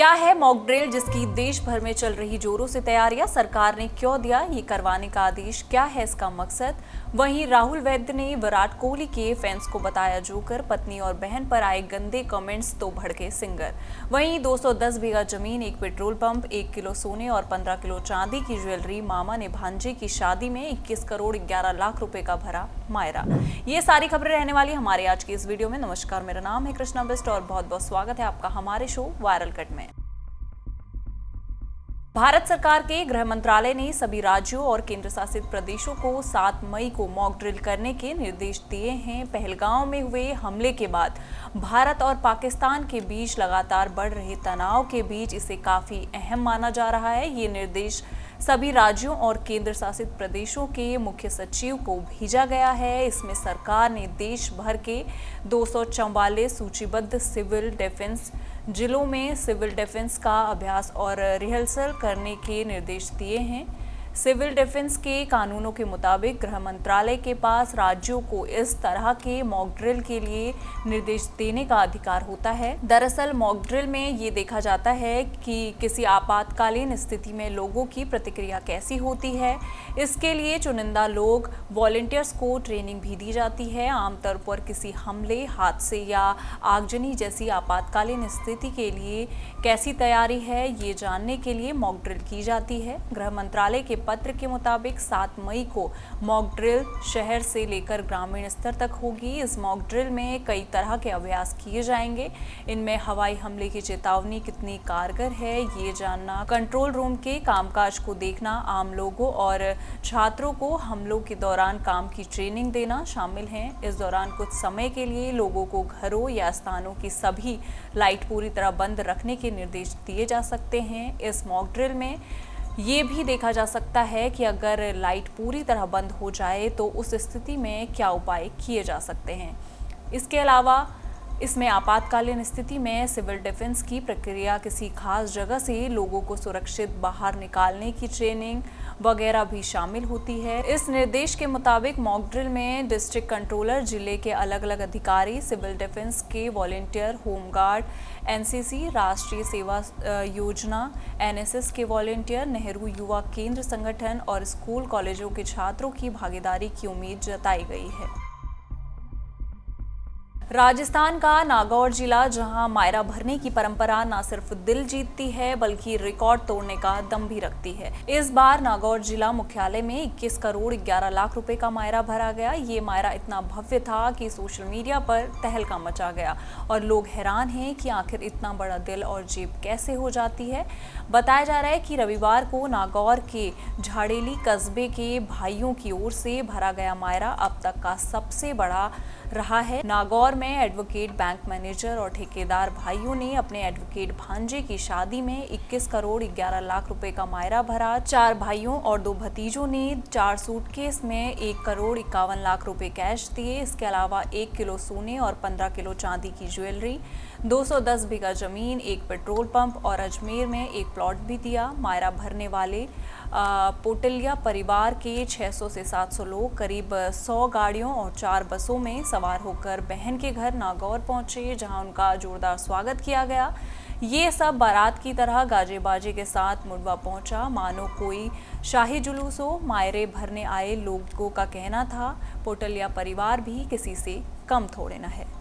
क्या है mock drill जिसकी देश भर में चल रही जोरों से तैयारियां? सरकार ने क्यों दिया ये करवाने का आदेश? क्या है इसका मकसद? वहीं राहुल वैद्य ने विराट कोहली के फैंस को बताया जोकर। पत्नी और बहन पर आए गंदे कमेंट्स तो भड़के सिंगर। वहीं 210 बीघा जमीन, एक पेट्रोल पंप, 1 किलो सोने और 15 किलो चांदी की ज्वेलरी। मामा ने भांजे की शादी में 21 करोड़ 11 लाख रुपए का भरा मायरा। ये सारी खबरें रहने वाली हमारे आज की इस वीडियो में। नमस्कार, मेरा नाम है कृष्णा बिस्ट और बहुत बहुत स्वागत है आपका हमारे शो वायरल कट में। भारत सरकार के गृह मंत्रालय ने सभी राज्यों और केंद्र शासित प्रदेशों को 7 मई को मॉक ड्रिल करने के निर्देश दिए हैं। पहलगांव में हुए हमले के बाद भारत और पाकिस्तान के बीच लगातार बढ़ रहे तनाव के बीच इसे काफी अहम माना जा रहा है। ये निर्देश सभी राज्यों और केंद्र शासित प्रदेशों के मुख्य सचिव को भेजा गया है। इसमें सरकार ने देश भर के 244 सूचीबद्ध सिविल डिफेंस जिलों में सिविल डिफेंस का अभ्यास और रिहर्सल करने के निर्देश दिए हैं। सिविल डिफेंस के कानूनों के मुताबिक गृह मंत्रालय के पास राज्यों को इस तरह के मॉक ड्रिल के लिए निर्देश देने का अधिकार होता है। दरअसल मॉक ड्रिल में ये देखा जाता है कि किसी आपातकालीन स्थिति में लोगों की प्रतिक्रिया कैसी होती है। इसके लिए चुनिंदा लोग वॉलंटियर्स को ट्रेनिंग भी दी जाती है। आमतौर पर किसी हमले, हादसे या आगजनी जैसी आपातकालीन स्थिति के लिए कैसी तैयारी है, ये जानने के लिए मॉक ड्रिल की जाती है। गृह मंत्रालय के पत्र के मुताबिक 7 मई को मॉक ड्रिल शहर से लेकर ग्रामीण स्तर तक होगी। इस मॉक ड्रिल में कई तरह के अभ्यास किए जाएंगे। इनमें हवाई हमले की चेतावनी कितनी कारगर है ये जानना, कंट्रोल रूम के कामकाज को देखना, आम लोगों और छात्रों को हमलों के दौरान काम की ट्रेनिंग देना शामिल है। इस दौरान कुछ समय के लिए लोगों को घरों या स्थानों की सभी लाइट पूरी तरह बंद रखने के निर्देश दिए जा सकते हैं। इस मॉक ड्रिल में ये भी देखा जा सकता है कि अगर लाइट पूरी तरह बंद हो जाए तो उस स्थिति में क्या उपाय किए जा सकते हैं। इसके अलावा इसमें आपातकालीन स्थिति में सिविल डिफेंस की प्रक्रिया, किसी खास जगह से लोगों को सुरक्षित बाहर निकालने की ट्रेनिंग वगैरह भी शामिल होती है। इस निर्देश के मुताबिक मॉक ड्रिल में डिस्ट्रिक्ट कंट्रोलर, जिले के अलग अलग अधिकारी, सिविल डिफेंस के वॉलंटियर, होमगार्ड, एनसीसी, राष्ट्रीय सेवा योजना, एनएसएस के वॉलंटियर, नेहरू युवा केंद्र संगठन और स्कूल कॉलेजों के छात्रों की भागीदारी की उम्मीद जताई गई है। राजस्थान का नागौर जिला, जहां मायरा भरने की परंपरा न सिर्फ दिल जीतती है बल्कि रिकॉर्ड तोड़ने का दम भी रखती है। इस बार नागौर जिला मुख्यालय में 21 करोड़ 11 लाख रुपए का मायरा भरा गया। ये मायरा इतना भव्य था कि सोशल मीडिया पर तहलका मचा गया और लोग हैरान हैं कि आखिर इतना बड़ा दिल और जेब कैसे हो जाती है। बताया जा रहा है कि रविवार को नागौर के झाड़ेली कस्बे के भाइयों की ओर से भरा गया मायरा अब तक का सबसे बड़ा रहा है। नागौर में एडवोकेट, बैंक मैनेजर और ठेकेदार भाइयों ने अपने एडवोकेट भांजे की शादी में 21 करोड़ 11 लाख रुपए का मायरा भरा। 4 भाइयों और 2 भतीजों ने 4 सूटकेस में 1 करोड़ 51 लाख रुपए कैश दिए। इसके अलावा 1 किलो सोने और 15 किलो चांदी की ज्वेलरी, 210 बीघा जमीन, 1 पेट्रोल पंप और अजमेर में 1 प्लॉट भी दिया। मायरा भरने वाले पोटलिया परिवार के 600 से 700 लोग करीब 100 गाड़ियों और 4 बसों में सवार होकर बहन के घर नागौर पहुंचे, जहां उनका जोरदार स्वागत किया गया। ये सब बारात की तरह गाजे बाजे के साथ मुंडवा पहुंचा, मानो कोई शाही जुलूस हो। मायरे भरने आए लोगों का कहना था, पोटलिया परिवार भी किसी से कम थोड़े न है।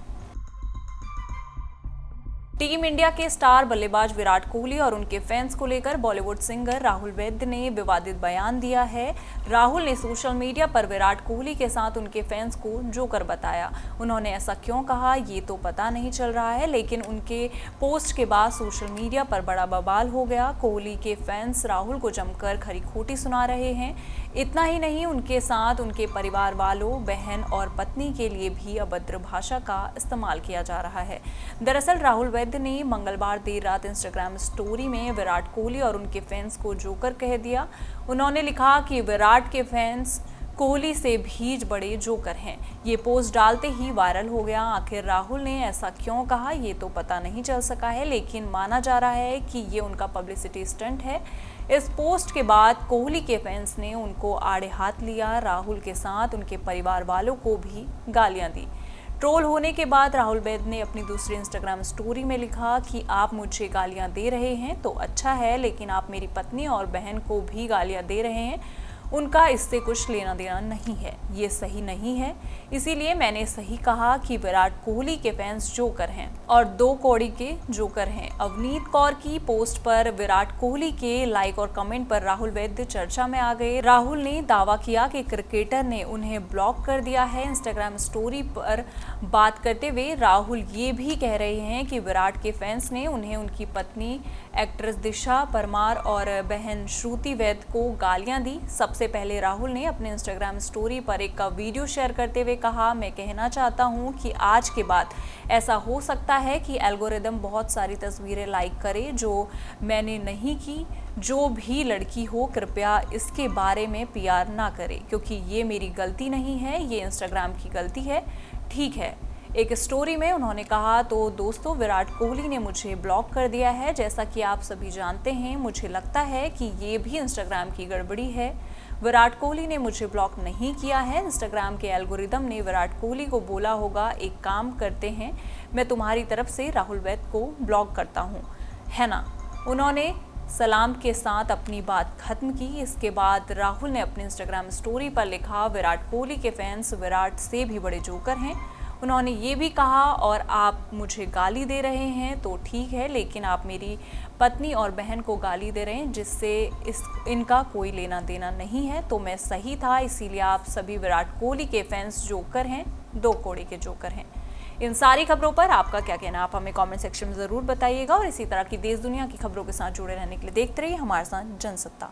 टीम इंडिया के स्टार बल्लेबाज विराट कोहली और उनके फैंस को लेकर बॉलीवुड सिंगर राहुल वैद्य ने विवादित बयान दिया है। राहुल ने सोशल मीडिया पर विराट कोहली के साथ उनके फैंस को जोकर बताया। उन्होंने ऐसा क्यों कहा ये तो पता नहीं चल रहा है, लेकिन उनके पोस्ट के बाद सोशल मीडिया पर बड़ा बवाल हो गया। कोहली के फैंस राहुल को जमकर खरी खोटी सुना रहे हैं। इतना ही नहीं, उनके साथ उनके परिवार वालों, बहन और पत्नी के लिए भी अभद्र भाषा का इस्तेमाल किया जा रहा है। दरअसल राहुल वैद्य ने मंगलवार देर रात इंस्टाग्राम स्टोरी में विराट कोहली और उनके फैंस को जोकर कह दिया। उन्होंने लिखा कि विराट के फैंस कोहली से भी बड़े जोकर हैं। ये पोस्ट डालते ही वायरल हो गया। आखिर राहुल ने ऐसा क्यों कहा ये तो पता नहीं चल सका है, लेकिन माना जा रहा है कि ये उनका पब्लिसिटी स्टंट है। इस पोस्ट के बाद कोहली के फैंस ने उनको आड़े हाथ लिया। राहुल के साथ उनके परिवार वालों को भी गालियां दी। ट्रोल होने के बाद राहुल वैद्य ने अपनी दूसरी इंस्टाग्राम स्टोरी में लिखा कि आप मुझे गालियां दे रहे हैं तो अच्छा है, लेकिन आप मेरी पत्नी और बहन को भी गालियां दे रहे हैं, उनका इससे कुछ लेना देना नहीं है, ये सही नहीं है। इसीलिए मैंने सही कहा कि विराट कोहली के फैंस जोकर हैं और 2 कौड़ी के जोकर हैं। अवनीत कौर की पोस्ट पर विराट कोहली के लाइक और कमेंट पर राहुल वैद्य चर्चा में आ गए। राहुल ने दावा किया कि क्रिकेटर ने उन्हें ब्लॉक कर दिया है। इंस्टाग्राम स्टोरी पर बात करते हुए राहुल ये भी कह रहे हैं कि विराट के फैंस ने उन्हें उनकी पत्नी एक्ट्रेस दिशा परमार और बहन श्रुति वैद्य को गालियां दी। सबसे पहले राहुल ने अपने इंस्टाग्राम स्टोरी पर एक वीडियो शेयर करते हुए कहा, मैं कहना चाहता हूं कि आज के बाद ऐसा हो सकता है कि एल्गोरिदम बहुत सारी तस्वीरें लाइक करे जो मैंने नहीं की। जो भी लड़की हो कृपया इसके बारे में PR ना करे, क्योंकि ये मेरी गलती नहीं है, ये इंस्टाग्राम की गलती है। ठीक है। एक स्टोरी में उन्होंने कहा, तो दोस्तों विराट कोहली ने मुझे ब्लॉक कर दिया है। जैसा कि आप सभी जानते हैं, मुझे लगता है कि ये भी इंस्टाग्राम की गड़बड़ी है। विराट कोहली ने मुझे ब्लॉक नहीं किया है, इंस्टाग्राम के एल्गोरिदम ने विराट कोहली को बोला होगा एक काम करते हैं, मैं तुम्हारी तरफ से राहुल वैद्य को ब्लॉक करता हूँ, है ना। उन्होंने सलाम के साथ अपनी बात खत्म की। इसके बाद राहुल ने अपने इंस्टाग्राम स्टोरी पर लिखा, विराट कोहली के फैंस विराट से भी बड़े जोकर हैं। उन्होंने ये भी कहा, और आप मुझे गाली दे रहे हैं तो ठीक है, लेकिन आप मेरी पत्नी और बहन को गाली दे रहे हैं जिससे इनका कोई लेना देना नहीं है। तो मैं सही था, इसीलिए आप सभी विराट कोहली के फैंस जोकर हैं, 2 कौड़ी के जोकर हैं। इन सारी खबरों पर आपका क्या कहना, आप हमें कमेंट सेक्शन में ज़रूर बताइएगा। और इसी तरह की देश दुनिया की खबरों के साथ जुड़े रहने के लिए देखते रहिए हमारे साथ जनसत्ता।